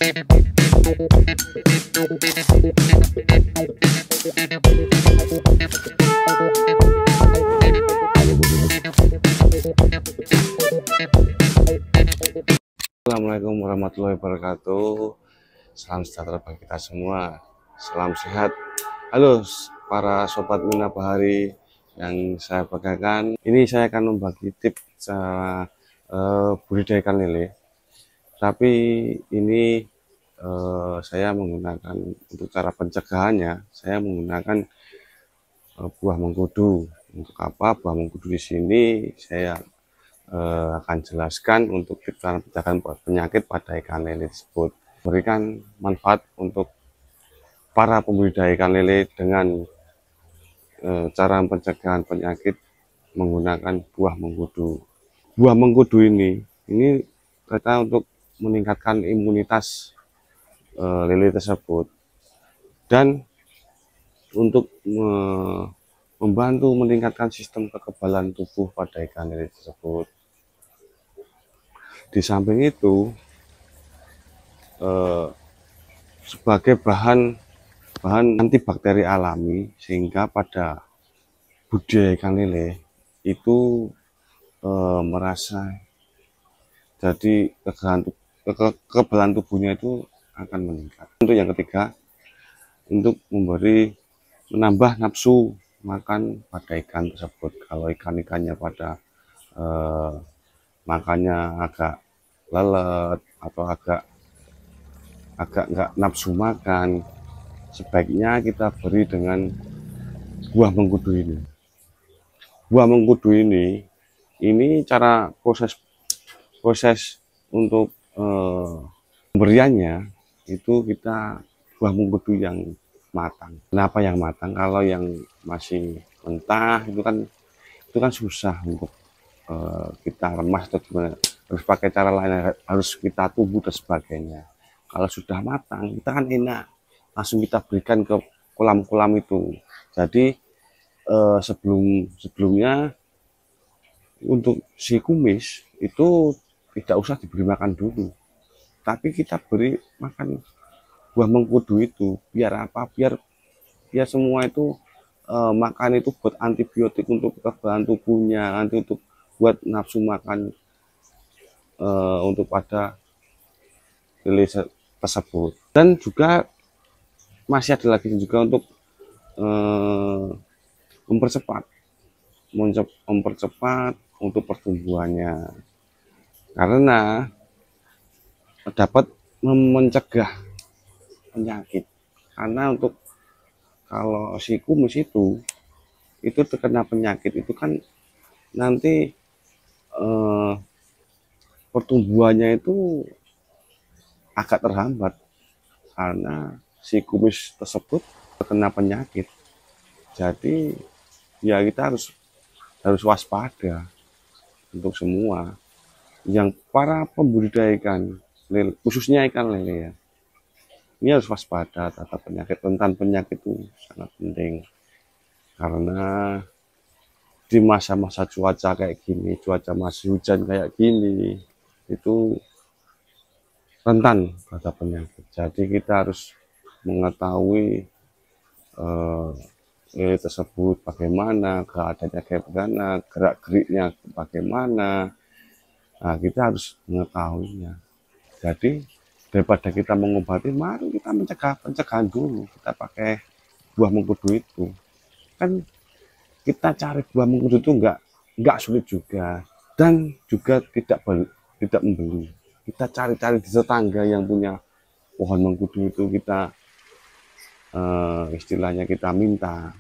Assalamualaikum warahmatullahi wabarakatuh. Salam sejahtera bagi kita semua. Salam sehat. Halo para sobat Mina Bahari yang saya banggakan. Ini saya akan membagi tips cara budidaya ikan lele. Tapi ini saya menggunakan untuk cara pencegahannya. Saya menggunakan buah mengkudu. Untuk apa buah mengkudu di sini? Saya akan jelaskan untuk cara pencegahan penyakit pada ikan lele tersebut. Berikan manfaat untuk para pembudidaya ikan lele dengan cara pencegahan penyakit menggunakan buah mengkudu. Buah mengkudu ini kita untuk meningkatkan imunitas lele tersebut dan untuk membantu meningkatkan sistem kekebalan tubuh pada ikan lele tersebut. Di samping itu sebagai bahan antibakteri alami, sehingga pada budidaya ikan lele itu merasa jadi kekebalan tubuhnya itu akan meningkat. Untuk yang ketiga, untuk menambah nafsu makan pada ikan tersebut. Kalau ikan-ikannya pada makannya agak lelet atau agak nggak nafsu makan, sebaiknya kita beri dengan buah mengkudu ini. Buah mengkudu ini cara proses untuk pemberiannya itu kita buah mengkudu yang matang. Kenapa yang matang? Kalau yang masih mentah itu kan susah untuk kita remas atau gimana, harus pakai cara lain, harus kita tunggu dan sebagainya. Kalau sudah matang kita kan enak, langsung kita berikan ke kolam-kolam itu. Jadi sebelumnya untuk si kumis itu tidak usah diberi makan dulu, tapi kita beri makan buah mengkudu itu. Biar apa? Biar semua itu makan itu buat antibiotik untuk kekebalan tubuhnya, nanti untuk buat nafsu makan untuk pada lele tersebut. Dan juga masih ada lagi juga untuk mempercepat untuk pertumbuhannya, karena dapat mencegah penyakit. Karena untuk kalau si kumis itu terkena penyakit itu kan nanti pertumbuhannya itu agak terhambat karena si kumis tersebut terkena penyakit. Jadi ya kita harus waspada untuk semua yang para pembudidaya ikan lele, khususnya ikan lele ya. Ini harus waspada terhadap penyakit. Rentan penyakit itu sangat penting, karena di masa-masa cuaca kayak gini, cuaca masih hujan kayak gini, itu rentan terhadap penyakit. Jadi kita harus mengetahui lele tersebut bagaimana, keadaannya kayak bagaimana, gerak-geriknya bagaimana. Nah, kita harus mengetahuinya. Jadi daripada kita mengobati, mari kita pencegahan dulu. Kita pakai buah mengkudu itu. Kan kita cari buah mengkudu itu enggak sulit juga, dan juga tidak membeli. Kita cari-cari di tetangga yang punya pohon mengkudu itu, kita istilahnya kita minta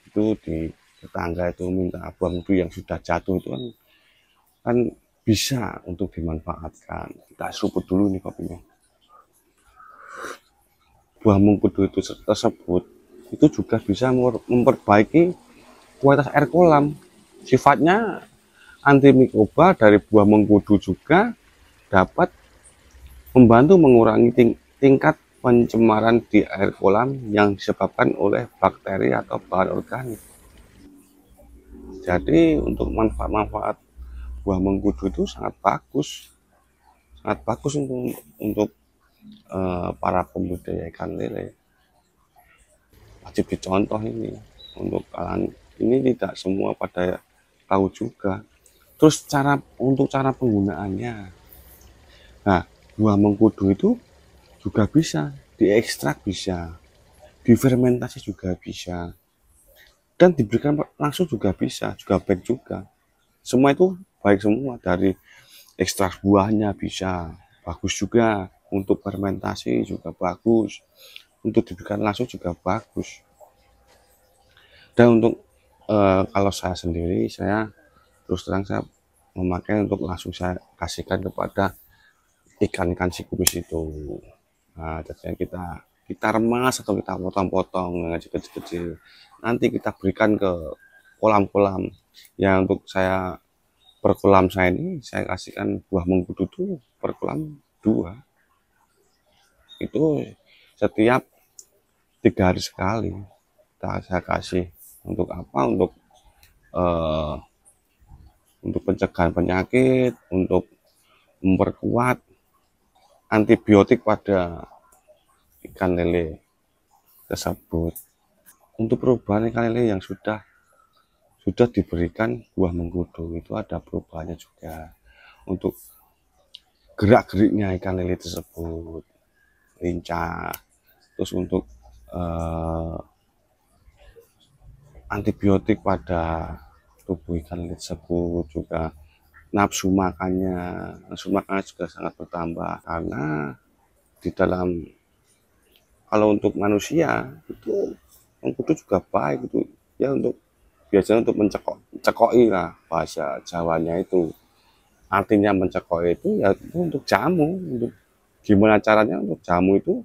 itu di tetangga itu, minta buah mengkudu yang sudah jatuh itu kan bisa untuk dimanfaatkan. Kita seruput dulu nih kopinya. Buah mengkudu itu tersebut itu juga bisa memperbaiki kualitas air kolam. Sifatnya antimikroba dari buah mengkudu juga dapat membantu mengurangi tingkat pencemaran di air kolam yang disebabkan oleh bakteri atau bahan organik. Jadi untuk manfaat buah mengkudu itu sangat bagus untuk para pembudidaya ikan lele wajib dicontoh ini. Untuk kalian ini tidak semua pada tahu juga. Terus untuk cara penggunaannya, nah buah mengkudu itu juga bisa diekstrak, bisa difermentasi juga bisa, dan diberikan langsung juga bisa, juga baik juga. Semua itu baik semua, dari ekstrak buahnya bisa bagus juga, untuk fermentasi juga bagus, untuk diberikan langsung juga bagus. Dan untuk kalau saya sendiri, saya terus terang saya memakai untuk langsung saya kasihkan kepada ikan-ikan si kubis itu. Nah, jadi kita remas atau kita potong-potong kecil-kecil. Nanti kita berikan ke kolam-kolam. Yang untuk saya per kolam saya ini saya kasihkan buah mengkudu itu per kolam 2. Itu setiap 3 hari sekali saya kasih. Untuk apa? Untuk pencegahan penyakit, untuk memperkuat antibiotik pada ikan lele tersebut. Untuk perubahan ikan lele yang sudah diberikan buah mengkudu itu ada perubahannya juga. Untuk gerak-geriknya ikan lele tersebut lincah. Terus untuk antibiotik pada tubuh ikan lele tersebut juga, nafsu makannya juga sangat bertambah, karena di dalam, kalau untuk manusia itu mengkudu juga baik itu ya, untuk biasanya untuk mencekoi lah, bahasa Jawanya itu artinya mencekoi itu ya itu untuk jamu. Untuk gimana caranya untuk jamu itu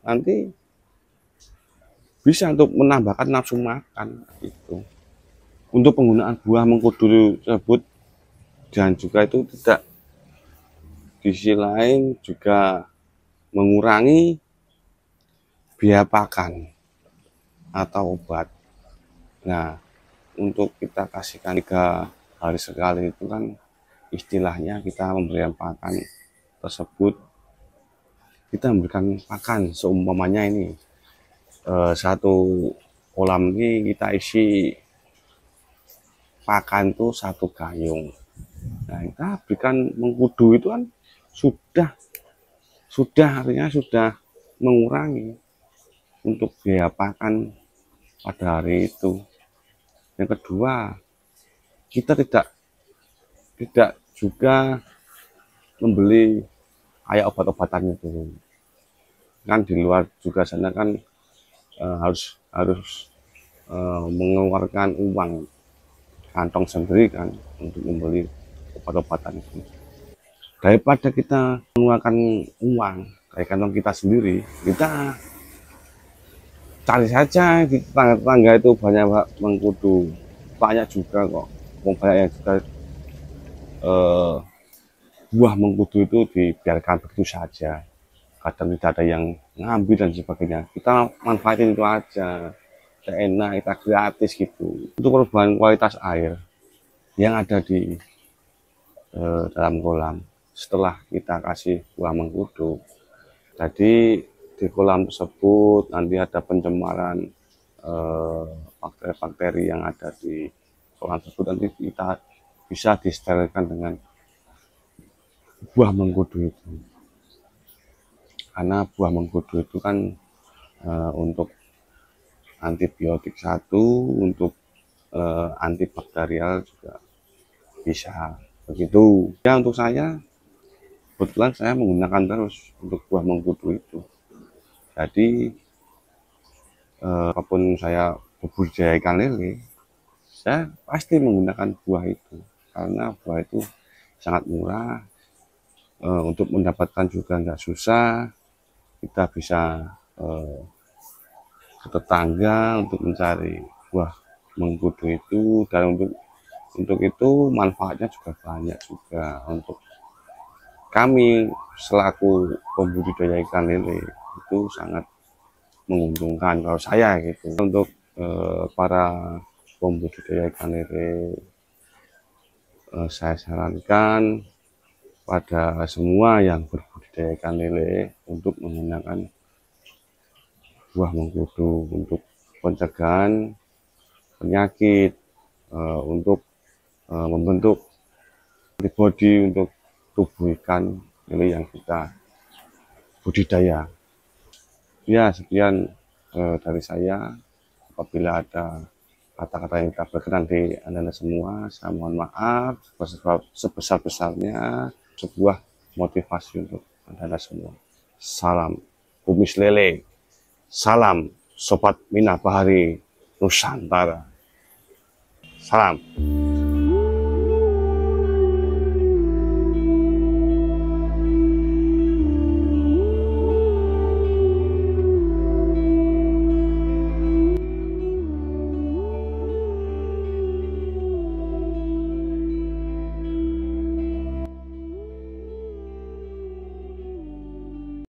nanti bisa untuk menambahkan nafsu makan itu. Untuk penggunaan buah mengkudu tersebut, dan juga itu tidak, di sisi lain juga mengurangi biaya pakan atau obat. Nah, untuk kita kasihkan 3 hari sekali itu kan istilahnya kita memberikan pakan tersebut, kita memberikan pakan seumpamanya ini satu kolam ini kita isi pakan tuh 1 gayung. Nah, kita berikan mengkudu itu kan sudah artinya sudah mengurangi untuk biaya pakan pada hari itu. Yang kedua, kita tidak juga membeli kayak obat-obatan itu. Kan di luar juga sana kan harus mengeluarkan uang kantong sendiri kan untuk membeli obat-obatan itu. Daripada kita mengeluarkan uang dari kantong kita sendiri, kita cari saja di tetangga-tetangga itu banyak mengkudu, banyak juga kok, banyak yang juga buah mengkudu itu dibiarkan begitu saja, kadang tidak ada yang ngambil dan sebagainya. Kita manfaatin itu aja, enak, kita gratis gitu. Untuk perubahan kualitas air yang ada di dalam kolam setelah kita kasih buah mengkudu, jadi di kolam tersebut nanti ada pencemaran bakteri-bakteri yang ada di kolam tersebut, nanti kita bisa disterilkan dengan buah mengkudu itu. Karena buah mengkudu itu kan untuk antibiotik satu, untuk antibakterial juga bisa begitu ya. Untuk saya kebetulan saya menggunakan terus untuk buah mengkudu itu. Jadi apapun saya berbudidaya ikan lele, saya pasti menggunakan buah itu, karena buah itu sangat murah, untuk mendapatkan juga nggak susah. Kita bisa ke tetangga untuk mencari buah mengkudu itu, dan untuk itu manfaatnya juga banyak juga untuk kami selaku pembudidaya ikan lele. Itu sangat menguntungkan kalau saya gitu. Untuk para pembudidaya ikan lele, saya sarankan pada semua yang berbudidaya ikan lele untuk menggunakan buah mengkudu untuk pencegahan penyakit, untuk membentuk antibodi untuk tubuh ikan lele yang kita budidaya. Ya, sekian dari saya. Apabila ada kata-kata yang tak berkenan di Anda semua, saya mohon maaf sebesar-besarnya. Sebuah motivasi untuk Anda semua. Salam Kumis Lele, salam Sobat Mina Bahari Nusantara, salam.